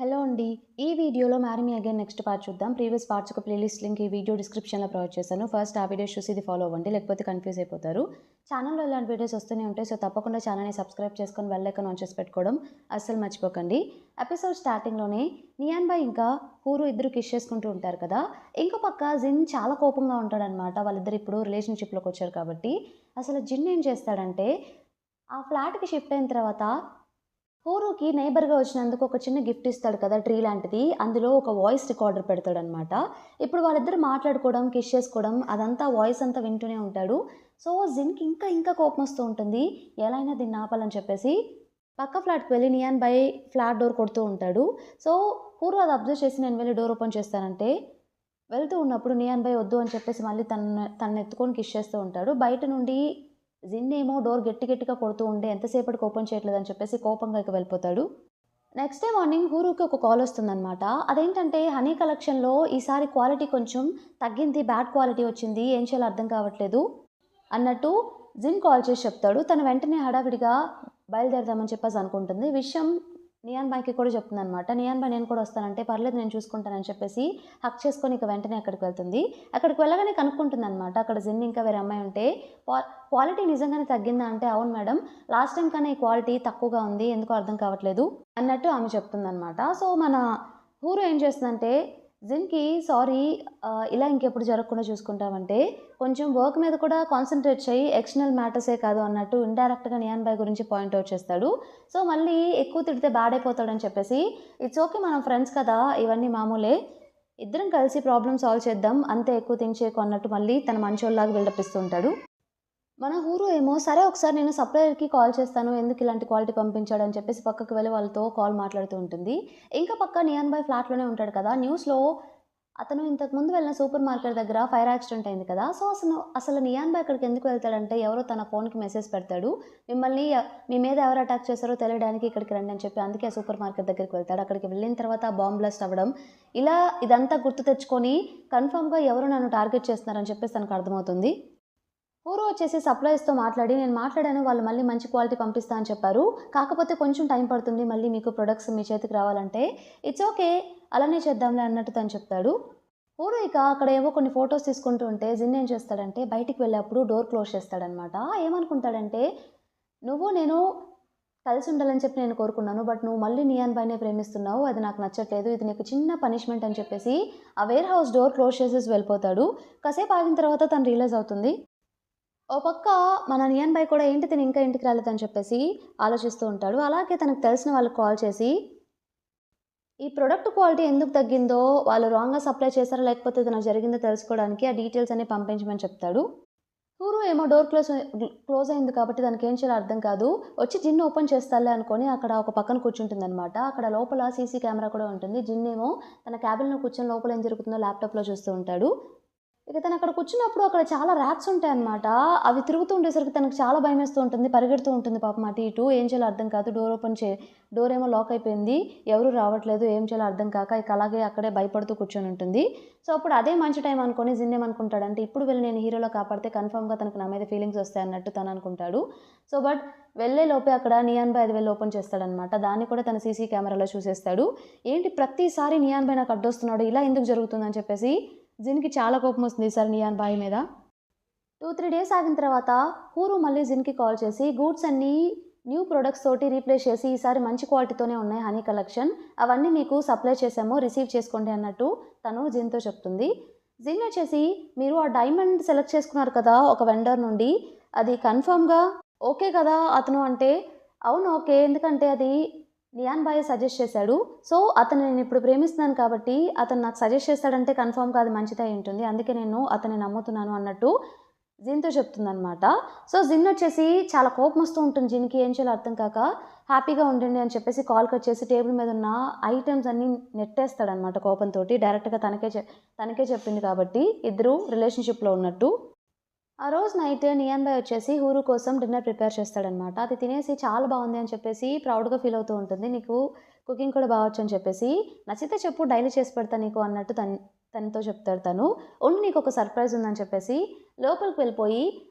Hello అండి. ఈ వీడియోలో marry me again next part చూద్దాం. ప్రీవియస్ పార్ట్స్ ఒక ప్లేలిస్ట్ లింక్ ఈ వీడియో డిస్క్రిప్షన్‌లో ప్రొవైడ్ చేశాను. ఫస్ట్ ఆ వీడియోస్ చూసి ఇది ఫాలో అవ్వండి. లేకపోతే కన్‌ఫ్యూజ్ అయిపోతారు. ఛానెల్‌లో ఇలాంటి వీడియోస్ వస్తూనే ఉంటాయి. సో, తప్పకుండా ఛానెల్‌ని సబ్స్క్రైబ్ చేసుకొని బెల్ ఐకాన్ ఆన్ చేసి పెట్టుకోవడం అస్సలు మర్చిపోకండి. ఎపిసోడ్ స్టార్టింగ్‌లోనే నియాన్ బాయ్ ఇంకా హూరు ఇద్దరు కిస్ చేసుకుంటూ ఉంటారు కదా! ఇంకో పక్క జిన్ చాలా కోపంగా ఉంటాడనమాట. వాళ్ళిద్దరు ఇప్పుడు రిలేషన్‌షిప్‌లోకి వచ్చారు కాబట్టి. అసలు జిన్ ఏం చేస్తాడంటే, ఆ ఫ్లాట్‌కి షిఫ్ట్ అయిన తర్వాత హూరుకి నైబర్‌గా వచ్చినందుకు ఒక చిన్న గిఫ్ట్ ఇస్తాడు కదా! ట్రీ లాంటిది. అందులో ఒక వాయిస్ రికార్డర్ పెడతాడనమాట. ఇప్పుడు వాళ్ళిద్దరు మాట్లాడుకోవడం, కిస్ చేసుకోవడం అదంతా వాయిస్ అంతా వింటూనే ఉంటాడు. సో, జిన్‌కి ఇంకా కోపమొస్తూ ఉంటుంది. ఎలా అయినా దీన్ని ఆపాలని చెప్పేసి పక్క ఫ్లాట్‌కి వెళ్లి నియాన్ బాయ్ ఫ్లాట్ డోర్ కొడుతూ ఉంటాడు. సో, హూరు అది అబ్జర్వ్ చేసి నేను వెళ్లి డోర్ ఓపెన్ చేస్తానంటే, వెళ్తూ ఉన్నప్పుడు నియాన్ బాయ్ వద్దు అని చెప్పేసి మళ్ళీ తననెత్తుకొని కిస్ చేస్తూ ఉంటాడు. బయట నుండి జిన్ ఏమో డోర్ గట్టిగా కొడుతూ ఉంటే ఎంతసేపటికి ఓపెన్ చేయట్లేదని చెప్పేసి కోపంగా ఇక వెళ్ళిపోతాడు. నెక్స్ట్ డే మార్నింగ్ హూరుకి ఒక కాల్ వస్తుందనమాట. అదేంటంటే హనీ కలెక్షన్‌లో ఈసారి క్వాలిటీ కొంచెం తగ్గింది. బ్యాడ్ క్వాలిటీ వచ్చింది. ఏం చేయాలో అర్థం కావట్లేదు అన్నట్టు జిన్ కాల్ చేసి చెప్తాడు. తను వెంటనే హడావిడిగా బయలుదేరదామని చెప్పేసి అనుకుంటుంది. విషయం నియాన్ బాయ్‌కి కూడా చెప్తుందనమాట. నియాన్ బాయ్ నేను కూడా వస్తానంటే, పర్లేదు నేను చూసుకుంటానని చెప్పేసి హగ్ చేసుకొని ఇక వెంటనే అక్కడికి వెళ్తుంది. అక్కడికి వెళ్ళగానే కనుక్కుంటుందనమాట. అక్కడ జిన్ ఇంకా వేరే అమ్మాయి ఉంటే క్వాలిటీ నిజంగానే తగ్గిందా అంటే, అవును మేడం. లాస్ట్ టైమ్ కన్నా ఈ క్వాలిటీ తక్కువగా ఉంది. ఎందుకో అర్థం కావట్లేదు అన్నట్టు ఆమె చెప్తుందనమాట. సో, మన హూరో ఏం చేస్తుందంటే, జిన్‌కి సారీ ఇలా ఇంకెప్పుడు జరగకుండా చూసుకుంటామంటే, కొంచెం వర్క్ మీద కూడా కాన్సంట్రేట్ చెయ్యి. ఎక్స్టర్నల్ మ్యాటర్సే కాదు అన్నట్టు ఇండైరెక్ట్‌గా నియాన్ బాయ్ గురించి పాయింట్ ఔట్ చేస్తాడు. సో, మళ్ళీ ఎక్కువ తిడితే బ్యాడ్ అయిపోతాడని చెప్పేసి, ఇట్స్ ఓకే మనం ఫ్రెండ్స్ కదా! ఇవన్నీ మామూలే. ఇద్దరం కలిసి ప్రాబ్లమ్ సాల్వ్ చేద్దాం. అంతే ఎక్కువ థింక్ చేయకు అన్నట్టు మళ్ళీ తన మంచోడిలాగా బిల్డప్ ఇస్తూ ఉంటాడు. మన హీరో ఏమో సరే ఒకసారి నేను సప్లయర్‌కి కాల్ చేస్తాను. ఎందుకు ఇలాంటి క్వాలిటీ పంపించాడని చెప్పేసి పక్కకి వెళ్ళి వాళ్ళతో కాల్ మాట్లాడుతూ ఉంటుంది. ఇంకా పక్క నియాన్ బాయ్ ఫ్లాట్‌లోనే ఉంటాడు కదా! న్యూస్‌లో అతను ఇంతకుముందు వెళ్ళిన సూపర్ మార్కెట్ దగ్గర ఫైర్ యాక్సిడెంట్ అయింది కదా! సో, అసలు నియాన్ బాయ్ అక్కడికి ఎందుకు వెళ్తాడంటే ఎవరో తన ఫోన్‌కి మెసేజ్ పెడతాడు. మిమ్మల్ని మీ మీద ఎవరు అటాక్ చేశారో తెలియడానికి ఇక్కడికి రండి అని చెప్పి అందుకే ఆ సూపర్ మార్కెట్ దగ్గరికి వెళ్తాడు. అక్కడికి వెళ్ళిన తర్వాత బాంబ్ బ్లాస్ట్ అవ్వడం. ఇలా ఇదంతా గుర్తు తెచ్చుకొని కన్ఫర్మ్‌గా ఎవరో నన్ను టార్గెట్ చేస్తున్నారని చెప్పేసి తనకు అర్థమవుతుంది. పూర్వ వచ్చేసి సప్లయర్స్‌తో మాట్లాడి, నేను మాట్లాడాను. వాళ్ళు మళ్ళీ మంచి క్వాలిటీ పంపిస్తా అని చెప్పారు. కాకపోతే కొంచెం టైం పడుతుంది. మళ్ళీ మీకు ప్రొడక్ట్స్ మీ చేతికి రావాలంటే, ఇట్స్ ఓకే. అలానే చేద్దాంలే అన్నట్టు తను చెప్తాడు. పూర్వ ఇక అక్కడ ఏవో కొన్ని ఫోటోస్ తీసుకుంటూ ఉంటే, జిన్ ఏం చేస్తాడంటే, బయటికి వెళ్ళేప్పుడు డోర్ క్లోజ్ చేస్తాడనమాట. ఏమనుకుంటాడంటే, నువ్వు నేను కలిసి ఉండాలని చెప్పి నేను కోరుకున్నాను. బట్ నువ్వు మళ్ళీ నియాన్ బాయ్‌నే ప్రేమిస్తున్నావు. అది నాకు నచ్చట్లేదు. ఇది నీకు చిన్న పనిష్మెంట్ అని చెప్పేసి, ఆ వేర్ హౌస్ డోర్ క్లోజ్ చేసేసి వెళ్ళిపోతాడు. కాసేపు ఆగిన తర్వాత తను రియలైజ్ అవుతుంది. ఓ పక్క మన నియాన్ బాయ్ కూడా ఏంటి తిను ఇంకా ఇంటికి రాలేదని చెప్పేసి ఆలోచిస్తూ ఉంటాడు. అలాగే తనకు తెలిసిన వాళ్ళకి కాల్ చేసి, ఈ ప్రొడక్ట్ క్వాలిటీ ఎందుకు తగ్గిందో, వాళ్ళు రాంగ్‌గా సప్లై చేశారో లేకపోతే ఏదైనా జరిగిందో తెలుసుకోవడానికి ఆ డీటెయిల్స్ అన్నీ పంపించమని చెప్తాడు. హూరు ఏమో డోర్ క్లోజ్ అయింది కాబట్టి దానికేం చేయాలో అర్థం కాదు. వచ్చి జిన్ ఓపెన్ చేస్తాలే అనుకోని అక్కడ ఒక పక్కన కూర్చుంటుందనమాట. అక్కడ లోపల సీసీ కెమెరా కూడా ఉంటుంది. జిన్ ఏమో తన క్యాబిన్‌లో కూర్చొని లోపల ఏం జరుగుతుందో ల్యాప్‌టాప్‌లో చూస్తూ ఉంటాడు. ఇక తనక్కడ కూర్చున్నప్పుడు అక్కడ చాలా రాట్స్ ఉంటాయన్నమాట. అవి తిరుగుతూ ఉండేసరికి తనకు చాలా భయమేస్తూ ఉంటుంది. పరిగెడుతూ ఉంటుంది పాపం అటు ఇటు. ఏం చేయాలో అర్థం కాదు. డోర్ ఏమో లాక్ అయిపోయింది. ఎవరు రావట్లేదు. ఏం చేయాలో అర్థం కాక ఇక అలాగే అక్కడే భయపడుతూ కూర్చొనుంటుంది. సో, అప్పుడు అదే మంచి టైం అనుకోని జిన్ ఏమనుకుంటాడంటే, ఇప్పుడు వెళ్ళి నేను హీరోలా కాపాడితే కన్ఫర్మ్‌గా తనకు నా మీద ఫీలింగ్స్ వస్తాయన్నట్టు తననుకుంటాడు. సో, బట్ వెళ్ళే లోపే అక్కడ నియాన్ బాయ్ అది వెళ్లి ఓపెన్ చేస్తాడన్నమాట. దాన్ని కూడా తన సీసీ కెమెరాలో చూసేస్తాడు. ఏంటి ప్రతిసారి నియాన్ బాయ్ నాకు అడ్డొస్తున్నాడు. ఇలా ఎందుకు జరుగుతుందని చెప్పేసి జిన్‌కి చాలా కోపమొస్తుంది ఈసారి నియాన్ బాయ్ మీద. 2, 3 డేస్ ఆగిన తర్వాత హూరు మళ్ళీ జిన్‌కి కాల్ చేసి గూడ్స్ అన్నీ న్యూ ప్రొడక్ట్స్ తోటి రీప్లేస్ చేసి ఈసారి మంచి క్వాలిటీతోనే ఉన్నాయి హనీ కలెక్షన్. అవన్నీ మీకు సప్లై చేసాము. రిసీవ్ చేసుకోండి అన్నట్టు తను జిన్‌తో చెప్తుంది. జిన్ వచ్చేసి మీరు ఆ డైమండ్ సెలెక్ట్ చేసుకున్నారు కదా! ఒక వెండర్ నుండి. అది కన్ఫర్మ్‌గా ఓకే కదా! అతను అంటే, అవును ఓకే. ఎందుకంటే అది నియాన్ బాయే సజెస్ట్ చేశాడు. సో, అతన్ని నేనిప్పుడు ప్రేమిస్తున్నాను కాబట్టి, అతను నాకు సజెస్ట్ చేశాడంటే కన్ఫర్మ్‌గా అది మంచిదే అయ్యుంటుంది. అందుకే నేను అతన్ని నమ్ముతున్నాను అన్నట్టు జిన్‌తో చెప్తుందనమాట. సో, జిన్ వచ్చేసి చాలా కోపమొస్తూ ఉంటుంది జిన్‌కి. ఏం చేయాలో అర్థం కాక, హ్యాపీగా ఉండండి అని చెప్పేసి కాల్ కట్ చేసి టేబుల్ మీదున్న ఐటెమ్స్ అన్నీ నెట్టేస్తాడనమాట కోపంతోటి. డైరెక్ట్‌గా తనకే చెప్పింది కాబట్టి ఇద్దరు రిలేషన్‌షిప్‌లో ఉన్నట్టు. ఆ రోజు నైట్ నియాన్ బాయ్ వచ్చేసి హూరు కోసం డిన్నర్ ప్రిపేర్ చేస్తాడనమాట. అది తినేసి చాలా బావుంది అని చెప్పేసి ప్రౌడ్‌గా ఫీల్ అవుతూ ఉంటుంది. నీకు కుకింగ్ కూడా బావొచ్చు అని చెప్పేసి, నచ్చితే చెప్పు డైలీ చేసి పెడతా నీకు అన్నట్టు తనతో చెప్తాడు తను. ఉండు నీకొక సర్ప్రైజ్ ఉందని చెప్పేసి లోపలికి వెళ్ళిపోయి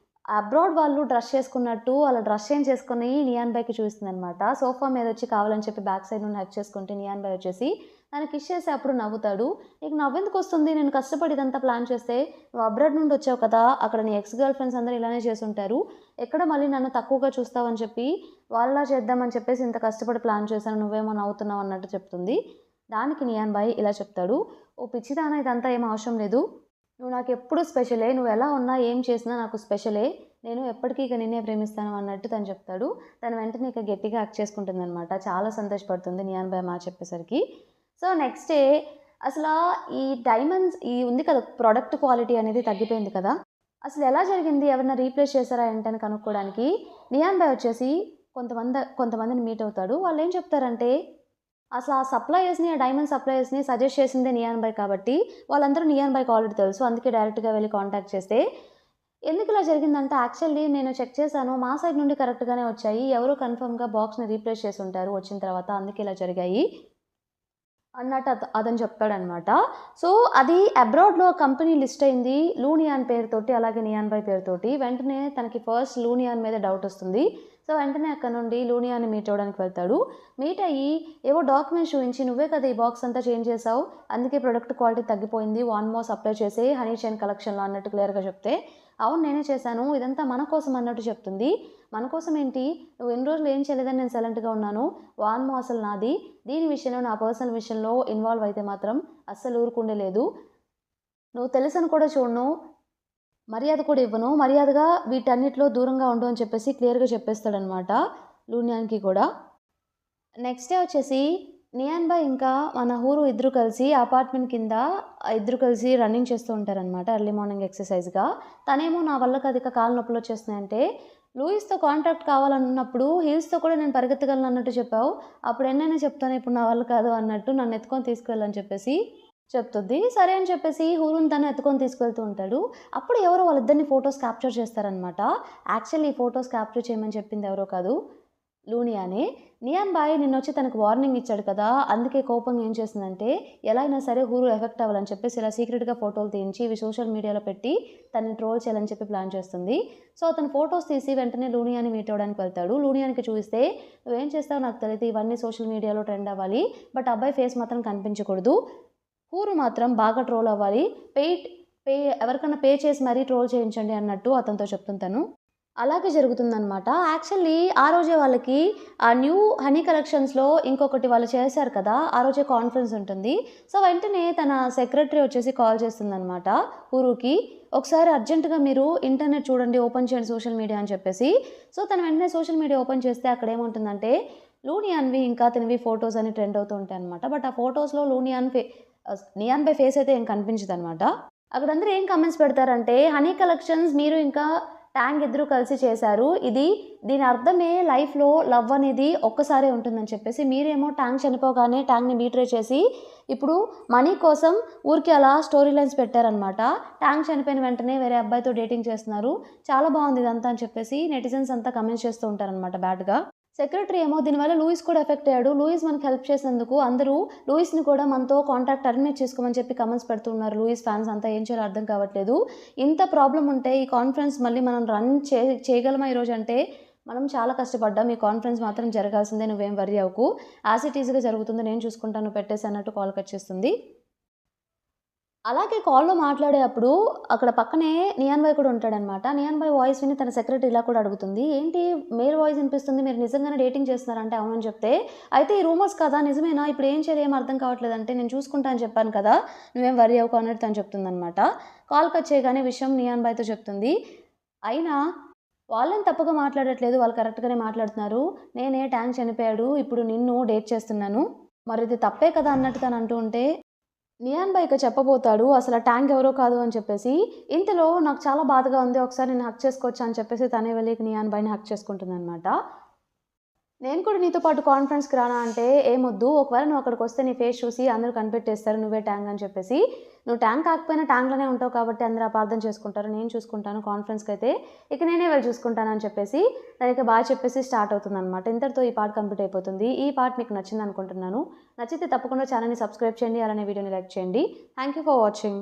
అబ్రాడ్ వాళ్ళు డ్రెస్ చేసుకున్నట్టు అలా డ్రెస్ చేంజ్ చేసుకొని నియాన్ బాయ్‌కి చూపిస్తుందనమాట. సోఫా మీదొచ్చి కావాలని చెప్పి బ్యాక్ సైడ్ నుండి హగ్ చేసుకుంటే నియాన్ బాయ్ వచ్చేసి తనకి కిస్ చేసి అప్పుడు నవ్వుతాడు. "నీకు నవ్వెందుకొస్తుంది? నేను కష్టపడి ఇదంతా ప్లాన్ చేస్తే. నువ్వు అబ్రాడ్ నుండి వచ్చావు కదా! అక్కడ నీ ఎక్స్ గర్ల్ ఫ్రెండ్స్ అందరూ ఇలానే చేసుంటారు. ఎక్కడ మళ్ళీ నన్ను తక్కువగా చూస్తావని చెప్పి వాళ్ళలా చేద్దామని చెప్పేసి ఇంత కష్టపడి ప్లాన్ చేశాను. నువ్వేమో నవ్వుతున్నావు" అన్నట్టు చెప్తుంది. దానికి నియాన్ బాయ్ ఇలా చెప్తాడు. "ఓ పిచ్చిదానా ఇదంతా ఏం అవసరం లేదు. నువ్వు నాకెప్పుడు స్పెషలే. నువ్వెలా ఉన్నా, ఏం చేసినా నాకు స్పెషలే. నేను ఎప్పటికీ ఇక నిన్నే ప్రేమిస్తాను" అన్నట్టు తను చెప్తాడు. తను వెంటనే ఇక గట్టిగా హగ్ చేసుకుంటుందనమాట. చాలా సంతోషపడుతుంది నియాన్ బాయ్ మాట చెప్పేసరికి. సో, నెక్స్ట్ డే అసలా ఈ డైమండ్స్ ఉంది కదా! ప్రొడక్ట్ క్వాలిటీ అనేది తగ్గిపోయింది కదా! అసలు ఎలా జరిగింది? ఎవరైనా రీప్లేస్ చేశారా ఏంటని కనుక్కోవడానికి నియాన్ బాయ్ వచ్చేసి కొంతమందిని మీట్ అవుతాడు. వాళ్ళేం చెప్తారంటే అసలు ఆ సప్లయర్స్‌ని, ఆ డైమండ్ సప్లయర్స్‌ని సజెస్ట్ చేసిందే నియాన్ బాయ్ కాబట్టి, వాళ్ళందరూ నియాన్ బాయ్‌కి ఆల్రెడీ తెలుసు. అందుకే డైరెక్ట్‌గా వెళ్లి కాంటాక్ట్ చేస్తే, ఎందుకిలా జరిగిందంటే యాక్చువల్లీ నేను చెక్ చేశాను. మా సైడ్ నుండి కరెక్ట్‌గానే వచ్చాయి. ఎవరో కన్ఫర్మ్‌గా బాక్స్‌ని రీప్లేస్ చేసుంటారు వచ్చిన తర్వాత. అందుకే ఇలా జరిగాయి అన్నట్టు అతను చెప్తాడనమాట. సో, అది అబ్రాడ్‌లో కంపెనీ లిస్ట్ అయింది లూనియాన్ పేరుతోటి, అలాగే నియాన్ బాయ్ పేరుతోటి. వెంటనే తనకి ఫస్ట్ లూనియాన్ మీద డౌట్ వస్తుంది. సో, వెంటనే అక్కడ నుండి లూనియాని మీట్ అవ్వడానికి వెళ్తాడు. మీట్ అయ్యి ఏవో డాక్యుమెంట్స్ చూయించి, "నువ్వే కదా ఈ బాక్స్ అంతా చేంజ్ చేసావు. అందుకే ప్రొడక్ట్ క్వాలిటీ తగ్గిపోయింది. వన్ మోర్ సప్లై చేసేయి హనీ చైన్ కలెక్షన్‌లో" అన్నట్టు క్లియర్‌గా చెప్తే, "అవును నేనే చేశాను. ఇదంతా మన కోసం" అన్నట్టు చెప్తుంది. "మన కోసం ఏంటి? నువ్వు ఇన్ని రోజులు ఏం చేయలేదని నేను సైలెంట్‌గా ఉన్నాను. వాన్మో అసలు నాది. దీని విషయంలో నా పర్సనల్ విషయంలో ఇన్వాల్వ్ అయితే మాత్రం అస్సలు ఊరుకుండేలేదు. నువ్వు తెలుసని కూడా చూడను. మర్యాద కూడా ఇవ్వను. మర్యాదగా వీటన్నిటిలో దూరంగా ఉండు" అని చెప్పేసి క్లియర్‌గా చెప్పేస్తాడనమాట లూనియాన్‌కి కూడా. నెక్స్ట్ డే వచ్చేసి నియాన్ బాయ్ ఇంకా మన హూరు ఇద్దరు కలిసి అపార్ట్మెంట్ కింద ఇద్దరు కలిసి రన్నింగ్ చేస్తూ ఉంటారనమాట ఎర్లీ మార్నింగ్ ఎక్సర్సైజ్‌గా. తనేమో "నా వల్ల కాదు ఇక కాళ్ళు నొప్పులు వచ్చేస్తున్నాయంటే", "లూయిస్‌తో కాంటాక్ట్ కావాలన్నప్పుడు హీల్స్‌తో కూడా నేను పరిగెత్తగలను అన్నట్టు చెప్పావు. అప్పుడు ఎన్నైనా చెప్తాను. ఇప్పుడు నా వల్ల కాదు" అన్నట్టు "నన్ను ఎత్తుకొని తీసుకెళ్ళని" చెప్పేసి చెప్తుంది. సరే అని చెప్పేసి హూరుని తను ఎత్తుకొని తీసుకెళ్తూ ఉంటాడు. అప్పుడు ఎవరో వాళ్ళిద్దరిని ఫోటోస్ క్యాప్చర్ చేస్తారనమాట. యాక్చువల్లీ ఈ ఫోటోస్ క్యాప్చర్ చేయమని చెప్పింది ఎవరో కాదు, లూనియానే. నియాన్ బాయ్ నిన్నొచ్చి తనకు వార్నింగ్ ఇచ్చాడు కదా! అందుకే కోపంగా ఏం చేసిందంటే, ఎలా అయినా సరే హూరు ఎఫెక్ట్ అవ్వాలని చెప్పేసి ఇలా సీక్రెట్‌గా ఫోటోలు తీయించి ఇవి సోషల్ మీడియాలో పెట్టి తనని ట్రోల్ చేయాలని చెప్పి ప్లాన్ చేస్తుంది. సో, అతను ఫోటోస్ తీసి వెంటనే లూనియాని మీట్ అవ్వడానికి వెళ్తాడు. లూనియానికి చూపిస్తే, "నువ్వేం చేస్తావో నాకు తెలీదు. ఇవన్నీ సోషల్ మీడియాలో ట్రెండ్ అవ్వాలి. బట్ అబ్బాయి ఫేస్ మాత్రం కనిపించకూడదు. హూరు మాత్రం బాగా ట్రోల్ అవ్వాలి. పెయిడ్ పే ఎవరికన్నా పే చేసి మరీ ట్రోల్ చేయించండి" అన్నట్టు అతనితో చెప్తుంది తను. అలాగే జరుగుతుందనమాట. యాక్చువల్లీ ఆ రోజే వాళ్ళకి ఆ న్యూ హనీ కలెక్షన్స్‌లో ఇంకొకటి వాళ్ళు చేశారు కదా! ఆ రోజే కాన్ఫరెన్స్ ఉంటుంది. సో, వెంటనే తన సెక్రటరీ వచ్చేసి కాల్ చేస్తుందనమాట హూరుకి. "ఒకసారి అర్జెంట్‌గా మీరు ఇంటర్నెట్ చూడండి, ఓపెన్ చేయండి సోషల్ మీడియా" అని చెప్పేసి. సో, తను వెంటనే సోషల్ మీడియా ఓపెన్ చేస్తే అక్కడేముంటుందంటే లూనియాన్‌వి ఇంకా అతనివి ఫోటోస్ అని ట్రెండ్ అవుతూ ఉంటాయనమాట. బట్ ఆ ఫోటోస్‌లో నియాన్ బాయ్ ఫేస్ అయితే ఏం కనిపించదనమాట. అక్కడందరూ ఏం కామెంట్స్ పెడతారంటే, "హనీ కలెక్షన్స్ మీరు ఇంకా ట్యాంగ్ ఇద్దరు కలిసి చేశారు. దీని అర్థమే లైఫ్‌లో లవ్ అనేది ఒక్కసారే ఉంటుందని" చెప్పేసి, మీరేమో ట్యాంగ్ చనిపోగానే ట్యాంగ్‌ని బీట్రే చేసి ఇప్పుడు మనీ కోసం ఊరికే అలా స్టోరీ లైన్స్ పెట్టారనమాట. ట్యాంగ్ చనిపోయిన వెంటనే వేరే అబ్బాయితో డేటింగ్ చేస్తున్నారు. చాలా బాగుంది ఇదంతా అని చెప్పేసి నెటిజన్స్ అంతా కామెంట్స్ చేస్తూ ఉంటారనమాట బ్యాడ్‌గా. సెక్రటరీ ఏమో దీనివల్ల లూయిస్ కూడా ఎఫెక్ట్ అయ్యాడు. లూయిస్ మనకు హెల్ప్ చేసినందుకు అందరూ లూయిస్‌ని కూడా మనతో కాంటాక్ట్ టర్మినేట్ చేసుకోమని చెప్పి కామెంట్స్ పెడుతున్నారు. లూయిస్ ఫ్యాన్స్ అంతా ఏం చేయాలో అర్థం కావట్లేదు. ఇంత ప్రాబ్లమ్ ఉంటే ఈ కాన్ఫరెన్స్ మళ్ళీ మనం రన్ చేయగలమా ఈరోజు అంటే, మనం చాలా కష్టపడ్డాం. ఈ కాన్ఫరెన్స్ మాత్రం జరగాల్సిందే. నువ్వేం వర్రీ అవ్వకు. యాజ్ ఇట్ ఈజ్‌గా జరుగుతుంది. నేను చూసుకుంటాను. నువ్వు పెట్టేసేయి అన్నట్టు కాల్ కట్ చేస్తుంది. అలాగే కాల్‌లో మాట్లాడేటప్పుడు అక్కడ పక్కనే నియాన్ బాయ్ కూడా ఉంటాడనమాట. నియాన్ బాయ్ వాయిస్ విని తన సెక్రటరీ ఇలా కూడా అడుగుతుంది. "ఏంటి మేల్ వాయిస్ వినిపిస్తుంది. మీరు నిజంగానే డేటింగ్ చేస్తున్నారా?" అంటే అవునని చెప్తే, "అయితే ఈ రూమర్స్ కదా నిజమేనా? ఇప్పుడు ఏం చేయాలో ఏం అర్థం కావట్లేదు" అంటే, "నేను చూసుకుంటా అని చెప్పాను కదా! నువ్వేం వర్రీ అవ్వకు" అన్నట్టు తను చెప్తుందనమాట. కాల్ కట్ చేయగానే విషయం నియాన్ బాయ్‌తో చెప్తుంది. అయినా వాళ్ళేం తప్పుగా మాట్లాడట్లేదు. వాళ్ళు కరెక్ట్‌గానే మాట్లాడుతున్నారు. "నేనే ట్యాంక్ చనిపోయాడు. ఇప్పుడు నిన్ను డేట్ చేస్తున్నాను. మరిది తప్పే కదా!" అన్నట్టు తను అంటూ ఉంటే నియాన్ బాయ్ ఇక చెప్పబోతాడు అసలు ఆ ట్యాంక్ ఎవరో కాదు అని చెప్పేసి. ఇంతలో "నాకు చాలా బాధగా ఉంది. ఒకసారి నేను హగ్ చేసుకోవచ్చా?" అని చెప్పేసి తనే వెళ్ళి నియాన్ బాయ్‌ని హగ్ చేసుకుంటుందనమాట. "నేను కూడా నీతో పాటు కాన్ఫరెన్స్‌కి రానా?" అంటే, "ఏమొద్దు. ఒకవేళ నువ్వు అక్కడికొస్తే నీ ఫేస్ చూసి అందరూ కనిపెట్టేస్తారు నువ్వే ట్యాంక్ అని చెప్పేసి. నువ్వు ట్యాంక్ కాకపోయినా ట్యాంక్‌లోనే ఉంటావు కాబట్టి అందరూ అపార్థం చేసుకుంటారు. నేను చూసుకుంటాను కాన్ఫరెన్స్‌కైతే. ఇక నేనే వెళ్ళి చూసుకుంటాను" అని చెప్పేసి తనకి బాయ్ చెప్పేసి స్టార్ట్ అవుతుందనమాట. ఇంతటితో ఈ పార్ట్ కంప్లీట్ అయిపోతుంది. ఈ పార్ట్ మీకు నచ్చిందనుకుంటున్నాను. నచ్చితే తప్పకుండా ఛానల్‌ని సబ్స్క్రైబ్ చేయండి. అలానే వీడియోని లైక్ చేయండి. Thank you for watching.